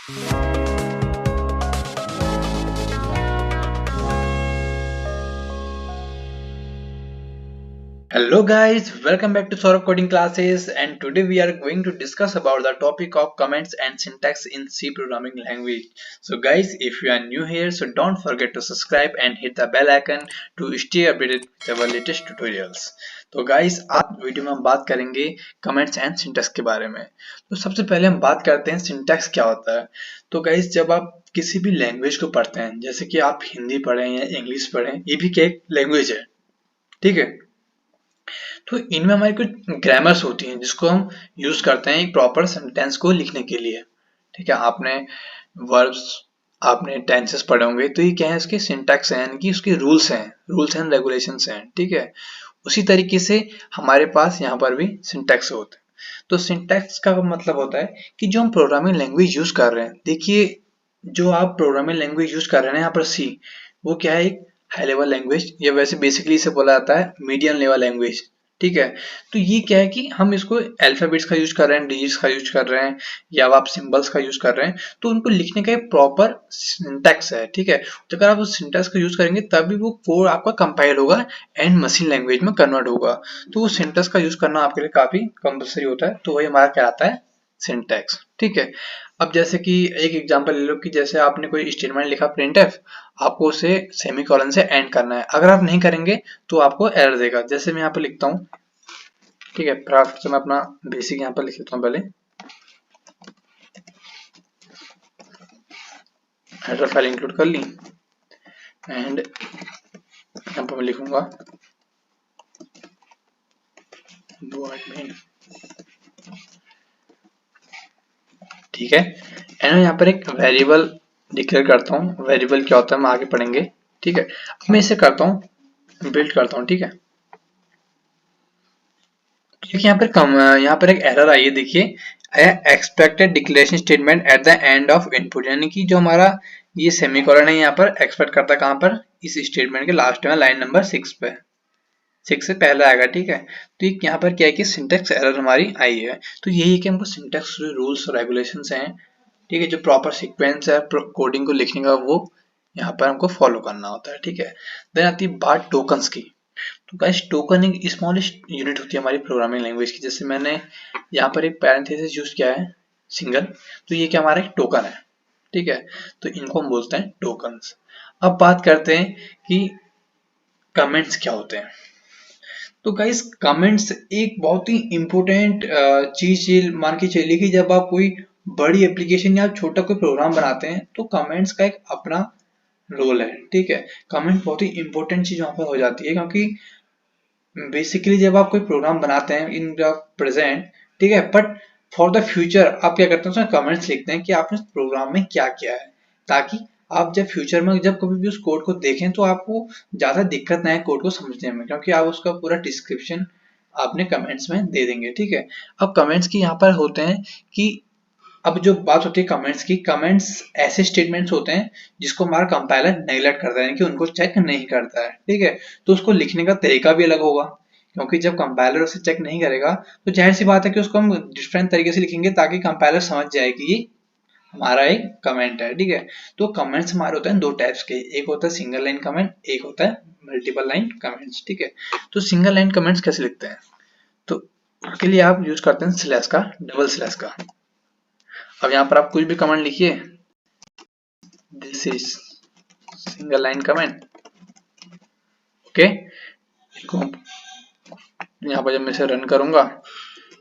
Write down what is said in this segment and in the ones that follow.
Hello guys, welcome back to Saurabh Coding Classes, and today we are going to discuss about the topic of comments and syntax in C programming language. So guys, if you are new here, so don't forget to subscribe and hit the bell icon to stay updated with our latest tutorials. तो guys, आज video में हम बात करेंगे comments and syntax के बारे में। तो सबसे पहले हम बात करते हैं syntax क्या होता है। तो guys, जब आप किसी भी लैंग्वेज को पढ़ते हैं, जैसे कि आप हिंदी पढ़ें या इंग्लिश पढ़ें, ये भी क्या एक लैंग्वेज है, ठीक है। तो इनमें हमारी कुछ ग्रामर्स होती हैं जिसको हम यूज करते हैं एक प्रॉपर सेंटेंस को लिखने के लिए, ठीक है। आपने वर्ब्स, आपने टेंसेस पढ़े होंगे, तो ये क्या है, इसके सिंटैक्स हैं, यानी कि उसके रूल्स हैं, रूल्स एंड रेगुलेशंस हैं, ठीक है। उसी तरीके से हमारे पास यहाँ पर भी सिंटैक्स होते हैं। तो सिंटैक्स का मतलब होता है कि जो हम प्रोग्रामिंग लैंग्वेज यूज कर रहे हैं, देखिए जो आप प्रोग्रामिंग लैंग्वेज यूज कर रहे हैं यहाँ पर सी, वो क्या है, एक हाई लेवल लैंग्वेज, या वैसे बेसिकली इसे बोला जाता है मीडियम लेवल लैंग्वेज, ठीक है। तो ये क्या है कि हम इसको अल्फाबेट्स का यूज कर रहे हैं, डिजिट्स का यूज कर रहे हैं, या आप सिंबल्स का यूज कर रहे हैं, तो उनको लिखने का एक प्रॉपर सिंटैक्स है, ठीक है। तो अगर आप उस सिंटैक्स का यूज करेंगे तभी वो कोड आपका कंपाइल होगा एंड मशीन लैंग्वेज में कन्वर्ट होगा। तो वो सिंटैक्स का यूज करना आपके लिए काफी कंपल्सरी होता है, तो वही हमारा क्या आता है, सिंटैक्स, ठीक है। अब जैसे कि एक एग्जांपल ले लो कि जैसे आपने कोई स्टेटमेंट लिखा प्रिंटफ, आपको उसे सेमीकोलन से एंड करना है, अगर आप नहीं करेंगे तो आपको एरर देगा। जैसे मैं यहाँ पर लिखता हूँ, ठीक है, फटाफट से मैं अपना बेसिक यहाँ पर लिख लेता हूँ, पहले हेडर फाइल इंक्लूड कर ली, एंड यहाँ पर मैं लिखूंगा ठीक है। एंड यहाँ पर एक वेरिएबल डिक्लेयर करता हूँ। वेरिएबल क्या होता है हम आगे पढ़ेंगे, ठीक है। अब मैं इसे करता हूँ, बिल्ड करता हूँ, ठीक है। देखिए यहाँ पर एक एरर आई है, देखिए expected declaration statement at the end of input, यानी कि जो हमारा ये सेमीकोलन है यहाँ पर एक्सपेक्ट करता है कहाँ पर, इस स्टेटमेंट के लास्ट में लाइन नंबर 6 पे, 6 से पहले आएगा, ठीक है। तो ये यहाँ पर क्या है कि सिंटेक्स एरर हमारी आई है। तो यही है कि हमको सिंटेक्स रूल्स और रेगुलेशंस हैं, ठीक है, जो प्रॉपर सीक्वेंस है कोडिंग को लिखने का, वो यहाँ पर हमको फॉलो करना होता है, ठीक है। देन आती है बात टोकन्स की। तो गाइस टोकन एक स्मॉलेस्ट यूनिट होती है हमारी प्रोग्रामिंग लैंग्वेज की। जैसे मैंने यहाँ पर एक पैरेंथेसिस यूज किया है सिंगल, तो ये क्या हमारा एक टोकन है, ठीक है। तो इनको हम बोलते हैं टोकन्स। अब बात करते हैं कि कमेंट्स क्या होते हैं। तो गाइस कमेंट्स एक बहुत ही इंपॉर्टेंट चीज मान के चलिए कि जब आप कोई बड़ी एप्लीकेशन या छोटा कोई प्रोग्राम बनाते हैं तो कमेंट्स का एक अपना रोल है, ठीक है। कमेंट बहुत ही इंपॉर्टेंट चीज वहां पर हो जाती है, क्योंकि बेसिकली जब आप कोई प्रोग्राम बनाते हैं इन द प्रेजेंट, ठीक है, बट फॉर द फ्यूचर आप क्या करते हैं, उसमें कमेंट्स लिखते हैं कि आपने प्रोग्राम में क्या किया है, ताकि आप जब फ्यूचर में जब कभी भी उस कोड को देखें तो आपको ज्यादा दिक्कत ना आए कोड को समझने में, क्योंकि आप उसका पूरा डिस्क्रिप्शन आपने कमेंट्स में दे देंगे, ठीक है। अब कमेंट्स की यहाँ पर होते हैं कि अब जो बात होती है कमेंट्स की, कमेंट्स ऐसे स्टेटमेंट्स होते हैं जिसको हमारा कंपाइलर नेगलेक्ट करता है, यानी कि उनको चेक नहीं करता है, ठीक है। तो उसको लिखने का तरीका भी अलग होगा, क्योंकि जब कंपाइलर उसे चेक नहीं करेगा तो जाहिर सी बात है कि उसको हम डिफरेंट तरीके से लिखेंगे ताकि कंपाइलर समझ जाए कि ये हमारा एक कमेंट है, ठीक है। तो कमेंट्स हमारे होते हैं दो टाइप्स के, एक होता है सिंगल लाइन कमेंट, एक होता है मल्टीपल लाइन कमेंट्स, ठीक है। तो सिंगल लाइन कमेंट्स कैसे लिखते हैं, तो उसके लिए आप यूज करते हैं स्लैश का, डबल स्लैश का। अब यहाँ पर आप कुछ भी कमेंट लिखिए, this is single line comment, okay. यहाँ पर जब मैं इसे रन करूंगा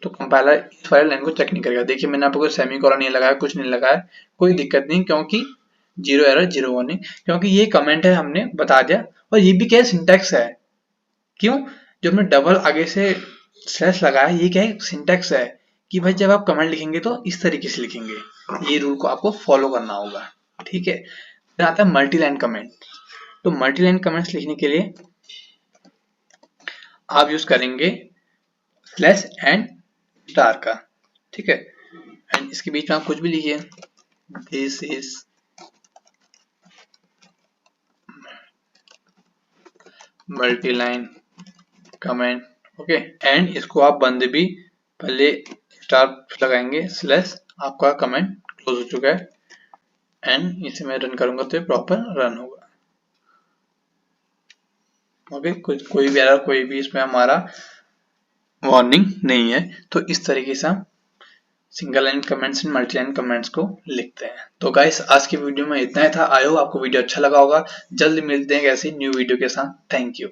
तो कंपाइलर इस वाले लाइन को चेक नहीं करेगा। देखिए मैंने आपको सेमीकोलन नहीं लगाया, कुछ नहीं लगाया, कोई दिक्कत नहीं, क्योंकि जीरो एरर जीरो वार्निंग, क्योंकि ये कमेंट है, हमने बता दिया। और ये भी क्या है, सिंटैक्स है। क्यों, जो हमने डबल आगे से स्लैश लगाया, ये क्या है, सिंटैक्स है कि भाई जब आप कमेंट लिखेंगे तो इस तरीके से लिखेंगे, ये रूल को आपको फॉलो करना होगा, ठीक है। फिर आता है मल्टी लाइन कमेंट। तो मल्टी लाइन कमेंट्स लिखने के लिए आप यूज करेंगे स्लैश एंड स्टार का, ठीक है। एंड इसके बीच में आप कुछ भी लिखिए, this is multi line comment, okay. And इसको आप बंद भी पहले स्टार लगाएंगे, स्लैश, आपका कमेंट क्लोज हो चुका है, एंड इसे मैं रन करूंगा तो ये प्रॉपर रन होगा। ओके, कोई भी एरर, कोई भी इसमें हमारा वार्निंग नहीं है। तो इस तरीके से हम single line comments and multi line comments को लिखते हैं। तो गाइस आज की वीडियो में इतना ही था। आई होप आपको वीडियो अच्छा लगा होगा। जल्द मिलते हैं ऐसी न्यू वीडियो के साथ। Thank you.